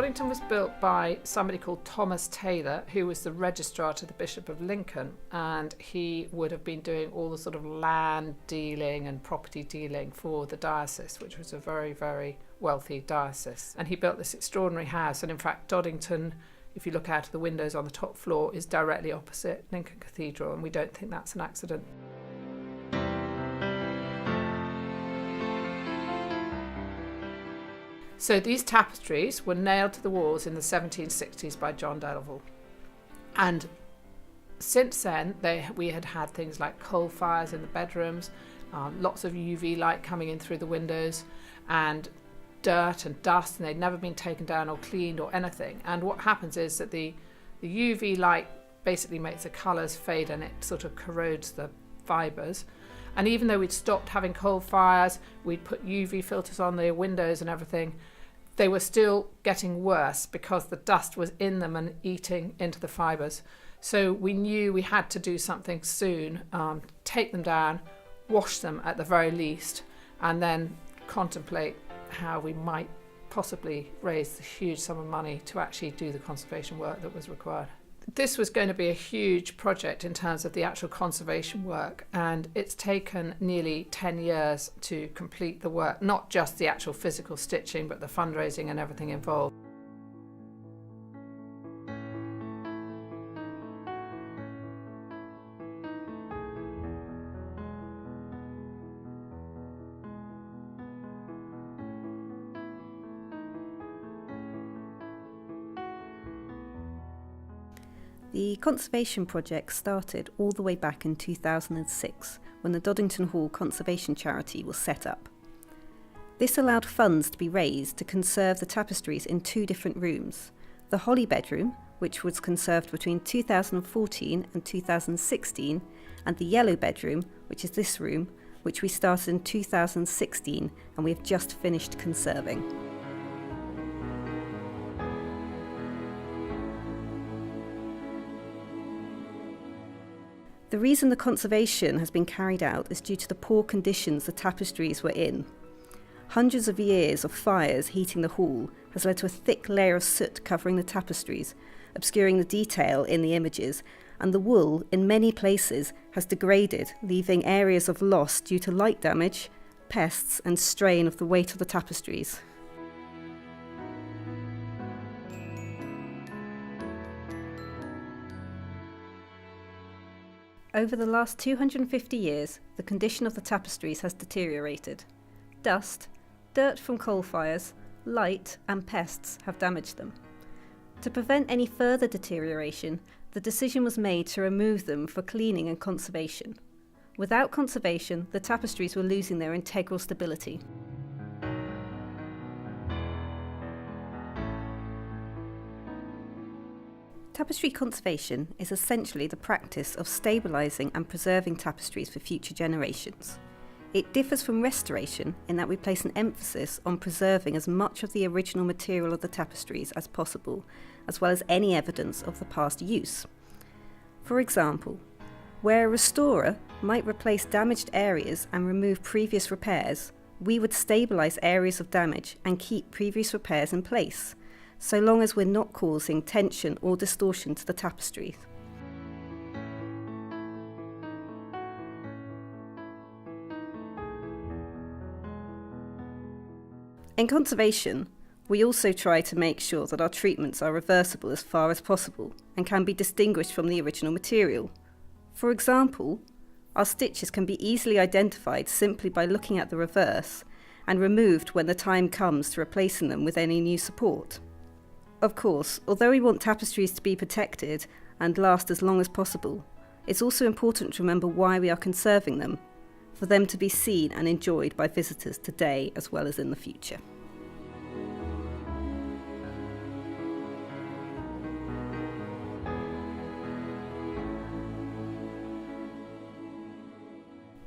Doddington was built by somebody called Thomas Taylor, who was the registrar to the Bishop of Lincoln, and he would have been doing all the sort of land dealing and property dealing for the diocese, which was a very, very wealthy diocese. And he built this extraordinary house, and in fact Doddington, if you look out of the windows on the top floor, is directly opposite Lincoln Cathedral, and we don't think that's an accident. So these tapestries were nailed to the walls in the 1760s by John Delville. And since then, we had things like coal fires in the bedrooms, lots of UV light coming in through the windows, and dirt and dust, and they'd never been taken down or cleaned or anything. And what happens is that the UV light basically makes the colours fade, and it sort of corrodes the fibres. And even though we'd stopped having coal fires, we'd put UV filters on the windows and everything, they were still getting worse because the dust was in them and eating into the fibres. So we knew we had to do something soon, take them down, wash them at the very least, and then contemplate how we might possibly raise the huge sum of money to actually do the conservation work that was required. This was going to be a huge project in terms of the actual conservation work, and it's taken nearly 10 years to complete the work, not just the actual physical stitching, but the fundraising and everything involved. The conservation project started all the way back in 2006 when the Doddington Hall Conservation Charity was set up. This allowed funds to be raised to conserve the tapestries in two different rooms. The Holly bedroom, which was conserved between 2014 and 2016, and the Yellow bedroom, which is this room, which we started in 2016 and we have just finished conserving. The reason the conservation has been carried out is due to the poor conditions the tapestries were in. Hundreds of years of fires heating the hall has led to a thick layer of soot covering the tapestries, obscuring the detail in the images, and the wool in many places has degraded, leaving areas of loss due to light damage, pests and strain of the weight of the tapestries. Over the last 250 years, the condition of the tapestries has deteriorated. Dust, dirt from coal fires, light and pests have damaged them. To prevent any further deterioration, the decision was made to remove them for cleaning and conservation. Without conservation, the tapestries were losing their integral stability. Tapestry conservation is essentially the practice of stabilising and preserving tapestries for future generations. It differs from restoration in that we place an emphasis on preserving as much of the original material of the tapestries as possible, as well as any evidence of the past use. For example, where a restorer might replace damaged areas and remove previous repairs, we would stabilise areas of damage and keep previous repairs in place, so long as we're not causing tension or distortion to the tapestries. In conservation, we also try to make sure that our treatments are reversible as far as possible and can be distinguished from the original material. For example, our stitches can be easily identified simply by looking at the reverse and removed when the time comes to replacing them with any new support. Of course, although we want tapestries to be protected and last as long as possible, it's also important to remember why we are conserving them, for them to be seen and enjoyed by visitors today as well as in the future.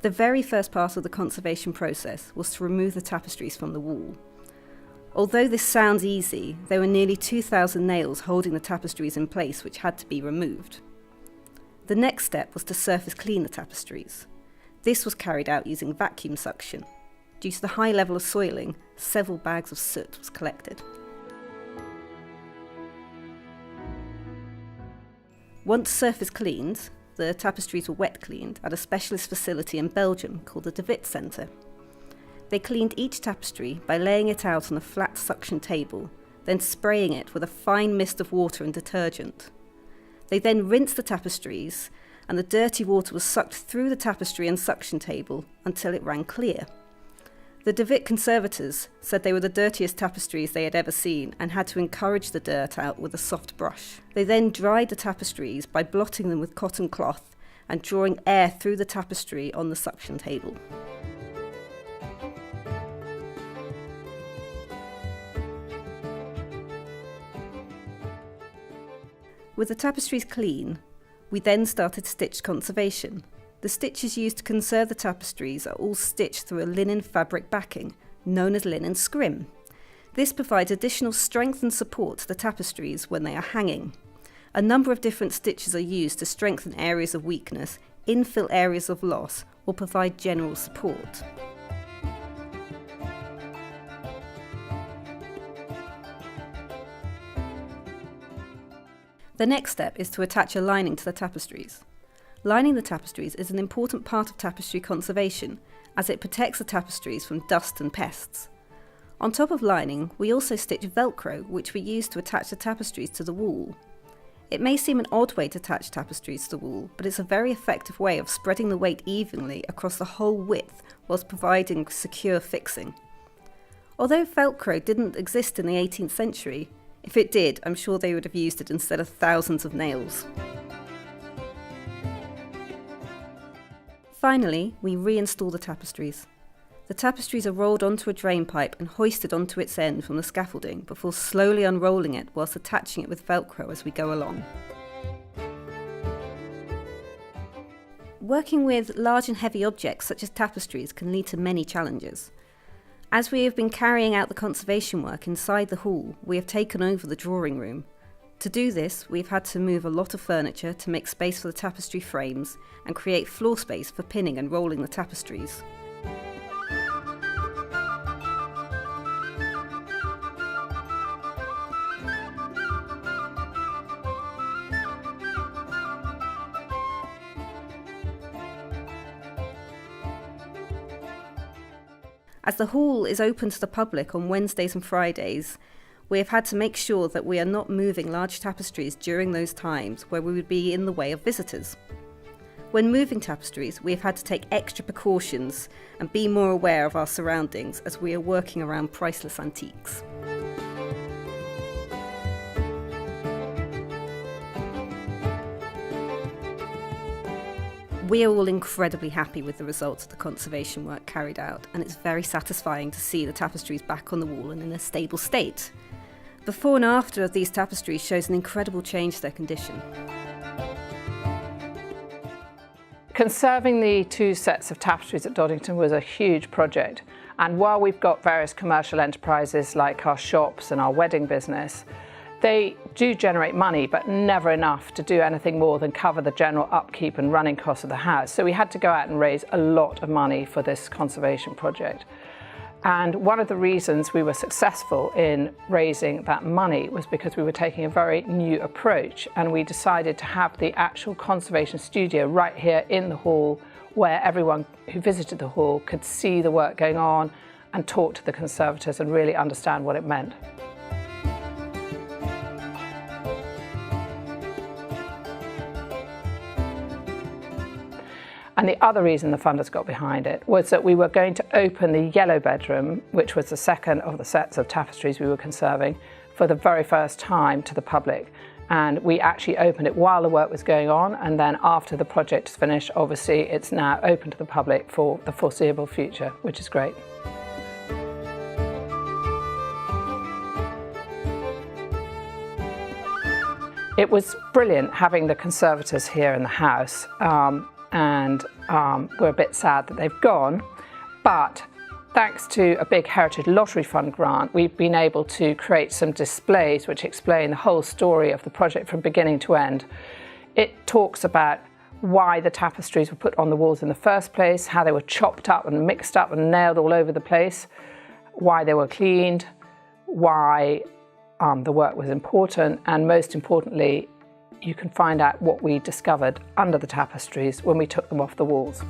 The very first part of the conservation process was to remove the tapestries from the wall. Although this sounds easy, there were nearly 2,000 nails holding the tapestries in place which had to be removed. The next step was to surface clean the tapestries. This was carried out using vacuum suction. Due to the high level of soiling, several bags of soot was collected. Once surface cleaned, the tapestries were wet cleaned at a specialist facility in Belgium called the Doddington Centre. They cleaned each tapestry by laying it out on a flat suction table, then spraying it with a fine mist of water and detergent. They then rinsed the tapestries, and the dirty water was sucked through the tapestry and suction table until it ran clear. The Doddington conservators said they were the dirtiest tapestries they had ever seen and had to encourage the dirt out with a soft brush. They then dried the tapestries by blotting them with cotton cloth and drawing air through the tapestry on the suction table. With the tapestries clean, we then started stitch conservation. The stitches used to conserve the tapestries are all stitched through a linen fabric backing, known as linen scrim. This provides additional strength and support to the tapestries when they are hanging. A number of different stitches are used to strengthen areas of weakness, infill areas of loss, or provide general support. The next step is to attach a lining to the tapestries. Lining the tapestries is an important part of tapestry conservation, as it protects the tapestries from dust and pests. On top of lining, we also stitch Velcro, which we use to attach the tapestries to the wall. It may seem an odd way to attach tapestries to the wall, but it's a very effective way of spreading the weight evenly across the whole width whilst providing secure fixing. Although Velcro didn't exist in the 18th century, if it did, I'm sure they would have used it instead of thousands of nails. Finally, we reinstall the tapestries. The tapestries are rolled onto a drain pipe and hoisted onto its end from the scaffolding before slowly unrolling it whilst attaching it with Velcro as we go along. Working with large and heavy objects such as tapestries can lead to many challenges. As we have been carrying out the conservation work inside the hall, we have taken over the drawing room. To do this, we've had to move a lot of furniture to make space for the tapestry frames and create floor space for pinning and rolling the tapestries. As the hall is open to the public on Wednesdays and Fridays, we have had to make sure that we are not moving large tapestries during those times where we would be in the way of visitors. When moving tapestries, we have had to take extra precautions and be more aware of our surroundings as we are working around priceless antiques. We are all incredibly happy with the results of the conservation work carried out, and it's very satisfying to see the tapestries back on the wall and in a stable state. Before and after of these tapestries shows an incredible change to their condition. Conserving the 2 sets of tapestries at Doddington was a huge project, and while we've got various commercial enterprises like our shops and our wedding business, they do generate money, but never enough to do anything more than cover the general upkeep and running costs of the house. So we had to go out and raise a lot of money for this conservation project. And one of the reasons we were successful in raising that money was because we were taking a very new approach, and we decided to have the actual conservation studio right here in the hall, where everyone who visited the hall could see the work going on and talk to the conservators and really understand what it meant. And the other reason the funders got behind it was that we were going to open the yellow bedroom, which was the second of the sets of tapestries we were conserving, for the very first time to the public. And we actually opened it while the work was going on, and then after the project is finished, obviously it's now open to the public for the foreseeable future, which is great. It was brilliant having the conservators here in the house. And we're a bit sad that they've gone, but thanks to a big Heritage Lottery Fund grant, we've been able to create some displays which explain the whole story of the project from beginning to end. It talks about why the tapestries were put on the walls in the first place, how they were chopped up and mixed up and nailed all over the place, why they were cleaned, why the work was important, and most importantly, you can find out what we discovered under the tapestries when we took them off the walls.